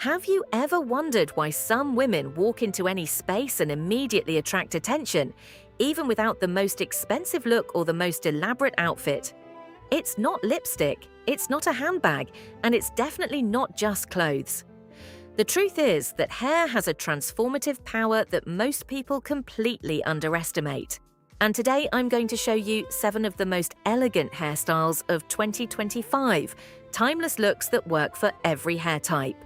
Have you ever wondered why some women walk into any space and immediately attract attention, even without the most expensive look or the most elaborate outfit? It's not lipstick, it's not a handbag, and it's definitely not just clothes. The truth is that hair has a transformative power that most people completely underestimate. And today I'm going to show you 7 of the most elegant hairstyles of 2025, timeless looks that work for every hair type.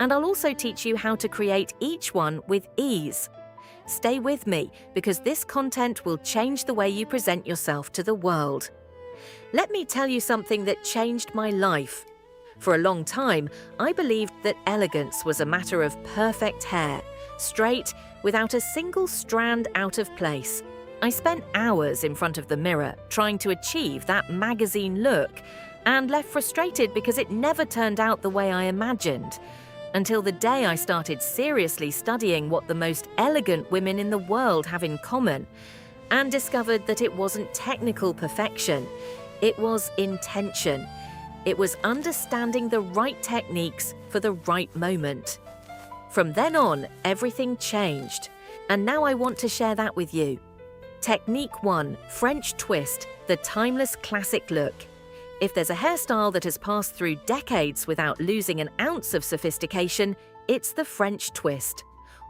And I'll also teach you how to create each one with ease. Stay with me, because this content will change the way you present yourself to the world. Let me tell you something that changed my life. For a long time, I believed that elegance was a matter of perfect hair, straight, without a single strand out of place. I spent hours in front of the mirror trying to achieve that magazine look, and left frustrated because it never turned out the way I imagined. Until the day I started seriously studying what the most elegant women in the world have in common, and discovered that it wasn't technical perfection, it was intention. It was understanding the right techniques for the right moment. From then on, everything changed, and now I want to share that with you. Technique 1, French twist, the timeless classic look. If there's a hairstyle that has passed through decades without losing an ounce of sophistication, it's the French twist.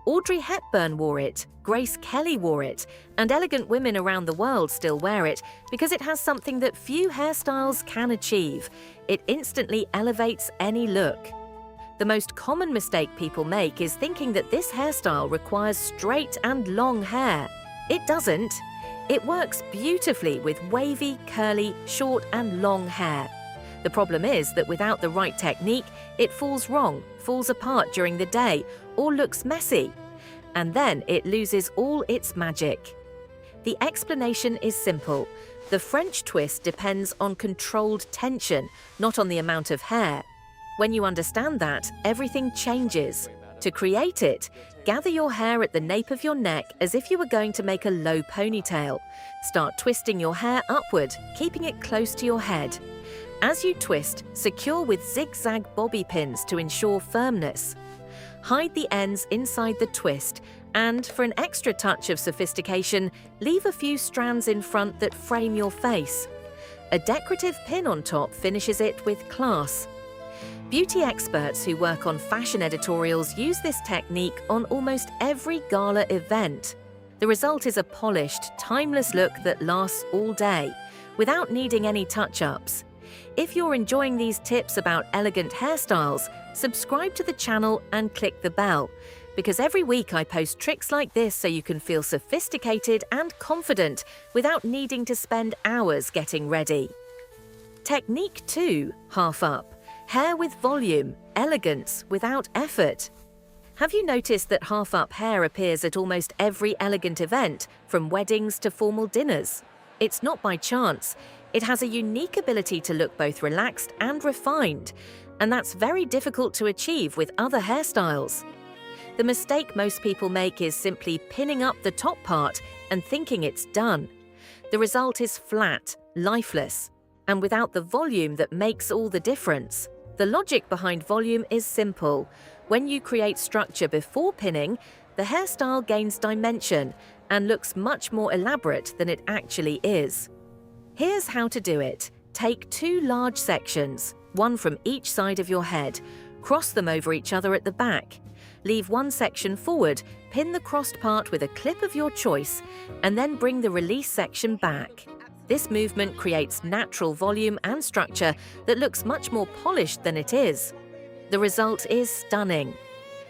Audrey Hepburn wore it, Grace Kelly wore it, and elegant women around the world still wear it because it has something that few hairstyles can achieve. It instantly elevates any look. The most common mistake people make is thinking that this hairstyle requires straight and long hair. It doesn't. It works beautifully with wavy, curly, short and long hair. The problem is that without the right technique, it falls wrong, falls apart during the day, or looks messy. And then it loses all its magic. The explanation is simple. The French twist depends on controlled tension, not on the amount of hair. When you understand that, everything changes. To create it, gather your hair at the nape of your neck as if you were going to make a low ponytail. Start twisting your hair upward, keeping it close to your head. As you twist, secure with zigzag bobby pins to ensure firmness. Hide the ends inside the twist, and for an extra touch of sophistication, leave a few strands in front that frame your face. A decorative pin on top finishes it with class. Beauty experts who work on fashion editorials use this technique on almost every gala event. The result is a polished, timeless look that lasts all day, without needing any touch-ups. If you're enjoying these tips about elegant hairstyles, subscribe to the channel and click the bell, because every week I post tricks like this so you can feel sophisticated and confident without needing to spend hours getting ready. Technique 2, half up. Hair with volume, elegance without effort. Have you noticed that half-up hair appears at almost every elegant event, from weddings to formal dinners? It's not by chance. It has a unique ability to look both relaxed and refined, and that's very difficult to achieve with other hairstyles. The mistake most people make is simply pinning up the top part and thinking it's done. The result is flat, lifeless, and without the volume that makes all the difference. The logic behind volume is simple. When you create structure before pinning, the hairstyle gains dimension and looks much more elaborate than it actually is. Here's how to do it. Take 2 large sections, one from each side of your head. Cross them over each other at the back. Leave one section forward, pin the crossed part with a clip of your choice, and then bring the release section back. This movement creates natural volume and structure that looks much more polished than it is. The result is stunning.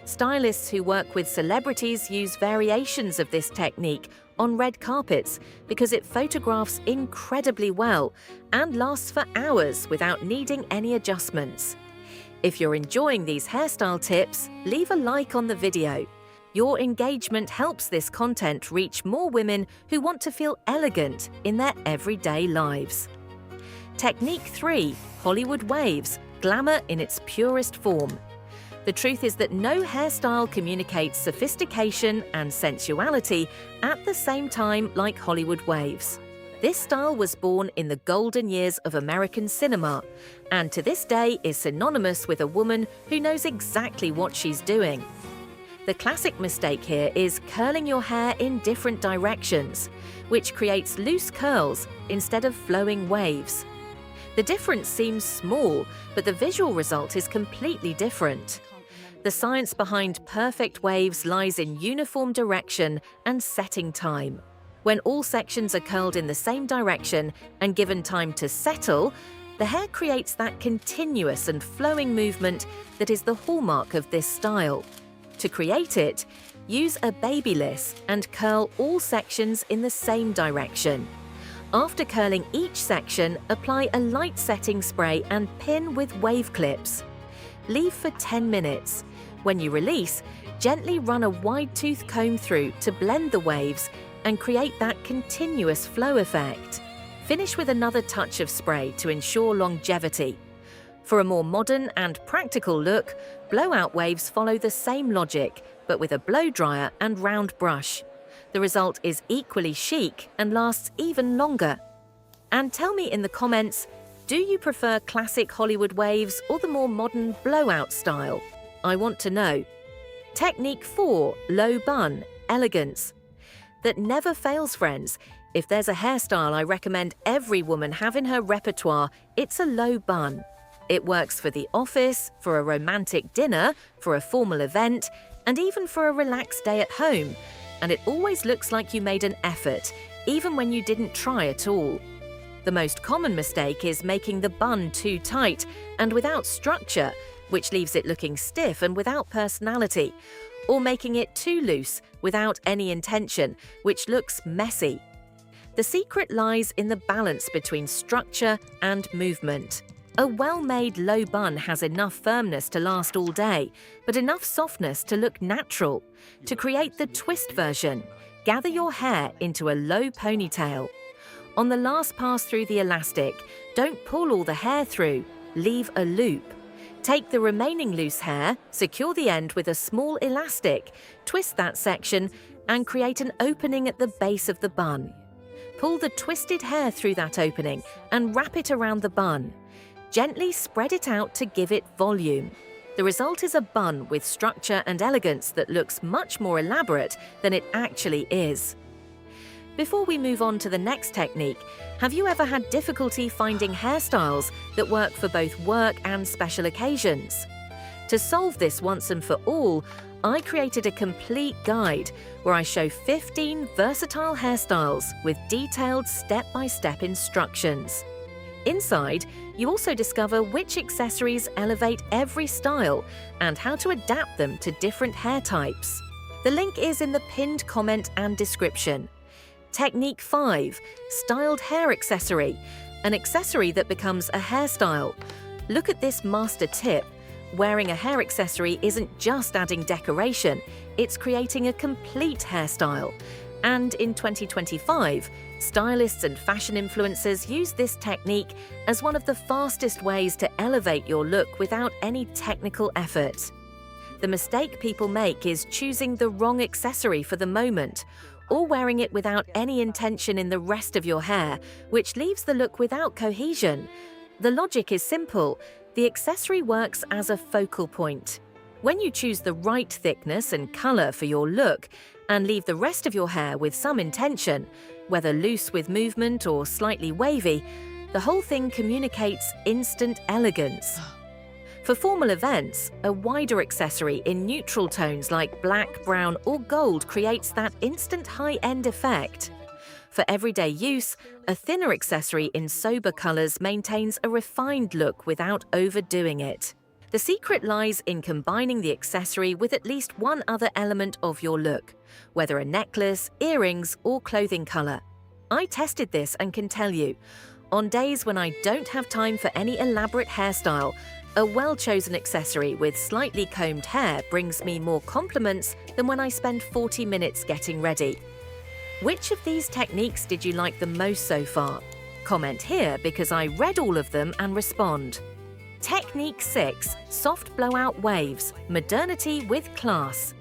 Stylists who work with celebrities use variations of this technique on red carpets because it photographs incredibly well and lasts for hours without needing any adjustments. If you're enjoying these hairstyle tips, leave a like on the video. Your engagement helps this content reach more women who want to feel elegant in their everyday lives. Technique 3, Hollywood waves, glamour in its purest form. The truth is that no hairstyle communicates sophistication and sensuality at the same time like Hollywood waves. This style was born in the golden years of American cinema, and to this day is synonymous with a woman who knows exactly what she's doing. The classic mistake here is curling your hair in different directions, which creates loose curls instead of flowing waves. The difference seems small, but the visual result is completely different. The science behind perfect waves lies in uniform direction and setting time. When all sections are curled in the same direction and given time to settle, the hair creates that continuous and flowing movement that is the hallmark of this style. To create it, use a babyliss and curl all sections in the same direction. After curling each section, apply a light setting spray and pin with wave clips. Leave for 10 minutes. When you release, gently run a wide-tooth comb through to blend the waves and create that continuous flow effect. Finish with another touch of spray to ensure longevity. For a more modern and practical look, blowout waves follow the same logic, but with a blow dryer and round brush. The result is equally chic and lasts even longer. And tell me in the comments, do you prefer classic Hollywood waves or the more modern blowout style? I want to know. Technique 4, low bun, elegance. That never fails, friends. If there's a hairstyle I recommend every woman have in her repertoire, it's a low bun. It works for the office, for a romantic dinner, for a formal event, and even for a relaxed day at home. And it always looks like you made an effort, even when you didn't try at all. The most common mistake is making the bun too tight and without structure, which leaves it looking stiff and without personality, or making it too loose without any intention, which looks messy. The secret lies in the balance between structure and movement. A well-made low bun has enough firmness to last all day, but enough softness to look natural. To create the twist version, gather your hair into a low ponytail. On the last pass through the elastic, don't pull all the hair through, leave a loop. Take the remaining loose hair, secure the end with a small elastic, twist that section, and create an opening at the base of the bun. Pull the twisted hair through that opening and wrap it around the bun. Gently spread it out to give it volume. The result is a bun with structure and elegance that looks much more elaborate than it actually is. Before we move on to the next technique, have you ever had difficulty finding hairstyles that work for both work and special occasions? To solve this once and for all, I created a complete guide where I show 15 versatile hairstyles with detailed step-by-step instructions. Inside, you also discover which accessories elevate every style and how to adapt them to different hair types. The link is in the pinned comment and description. Technique 5, styled hair accessory, an accessory that becomes a hairstyle. Look at this master tip. Wearing a hair accessory isn't just adding decoration, it's creating a complete hairstyle. And in 2025, stylists and fashion influencers use this technique as one of the fastest ways to elevate your look without any technical effort. The mistake people make is choosing the wrong accessory for the moment, or wearing it without any intention in the rest of your hair, which leaves the look without cohesion. The logic is simple. The accessory works as a focal point. When you choose the right thickness and color for your look and leave the rest of your hair with some intention, whether loose with movement or slightly wavy, the whole thing communicates instant elegance. For formal events, a wider accessory in neutral tones like black, brown, or gold creates that instant high-end effect. For everyday use, a thinner accessory in sober colors maintains a refined look without overdoing it. The secret lies in combining the accessory with at least one other element of your look, whether a necklace, earrings, or clothing color. I tested this and can tell you, on days when I don't have time for any elaborate hairstyle, a well-chosen accessory with slightly combed hair brings me more compliments than when I spend 40 minutes getting ready. Which of these techniques did you like the most so far? Comment here because I read all of them and respond. Technique 6, soft blowout waves, modernity with class.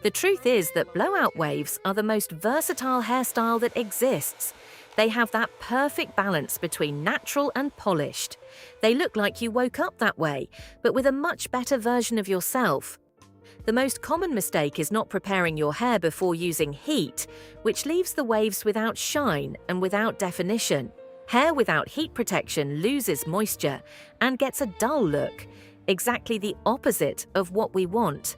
The truth is that blowout waves are the most versatile hairstyle that exists. They have that perfect balance between natural and polished. They look like you woke up that way, but with a much better version of yourself. The most common mistake is not preparing your hair before using heat, which leaves the waves without shine and without definition. Hair without heat protection loses moisture and gets a dull look, exactly the opposite of what we want.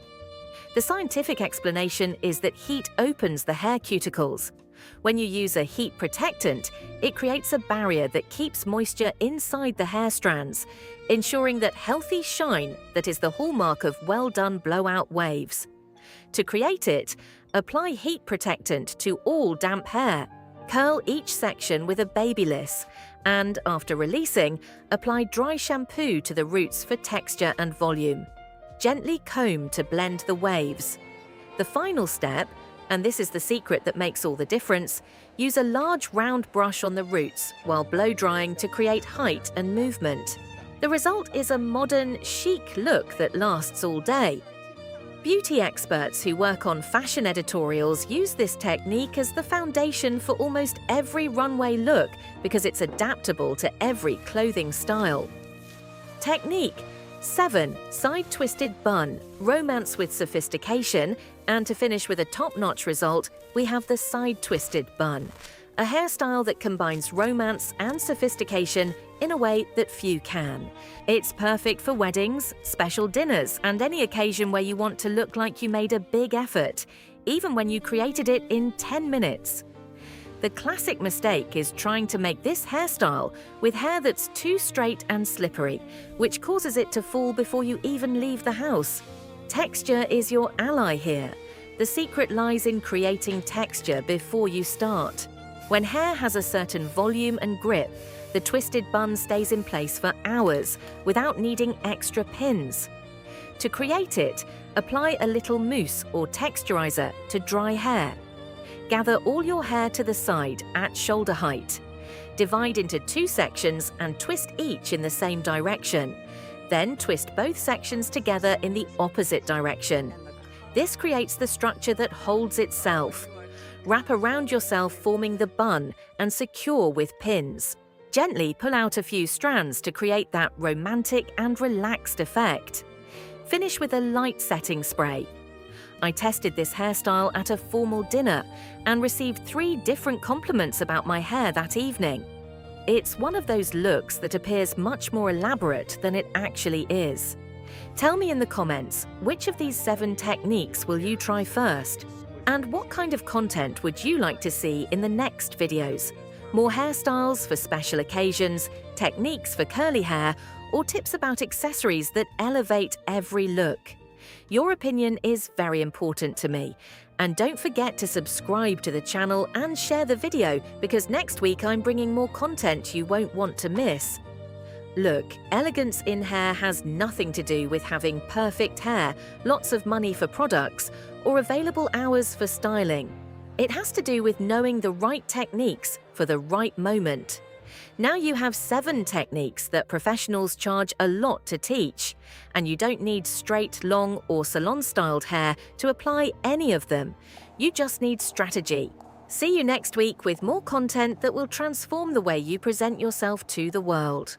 The scientific explanation is that heat opens the hair cuticles. When you use a heat protectant, it creates a barrier that keeps moisture inside the hair strands, ensuring that healthy shine that is the hallmark of well-done blowout waves. To create it, apply heat protectant to all damp hair. Curl each section with a babyliss, and after releasing, apply dry shampoo to the roots for texture and volume. Gently comb to blend the waves. The final step, and this is the secret that makes all the difference, use a large round brush on the roots while blow drying to create height and movement. The result is a modern, chic look that lasts all day. Beauty experts who work on fashion editorials use this technique as the foundation for almost every runway look because it's adaptable to every clothing style. Technique 7. Side twisted bun, romance with sophistication, and to finish with a top-notch result, we have the side twisted bun, a hairstyle that combines romance and sophistication in a way that few can. It's perfect for weddings, special dinners, and any occasion where you want to look like you made a big effort, even when you created it in 10 minutes. The classic mistake is trying to make this hairstyle with hair that's too straight and slippery, which causes it to fall before you even leave the house. Texture is your ally here. The secret lies in creating texture before you start. When hair has a certain volume and grip, the twisted bun stays in place for hours without needing extra pins. To create it, apply a little mousse or texturizer to dry hair. Gather all your hair to the side at shoulder height. Divide into 2 sections and twist each in the same direction. Then twist both sections together in the opposite direction. This creates the structure that holds itself. Wrap around yourself, forming the bun, and secure with pins. Gently pull out a few strands to create that romantic and relaxed effect. Finish with a light setting spray. I tested this hairstyle at a formal dinner and received 3 different compliments about my hair that evening. It's one of those looks that appears much more elaborate than it actually is. Tell me in the comments, which of these 7 techniques will you try first? And what kind of content would you like to see in the next videos? More hairstyles for special occasions, techniques for curly hair, or tips about accessories that elevate every look? Your opinion is very important to me. And don't forget to subscribe to the channel and share the video, because next week I'm bringing more content you won't want to miss. Look, elegance in hair has nothing to do with having perfect hair, lots of money for products, or available hours for styling. It has to do with knowing the right techniques for the right moment. Now you have 7 techniques that professionals charge a lot to teach, and you don't need straight, long, or salon-styled hair to apply any of them. You just need strategy. See you next week with more content that will transform the way you present yourself to the world.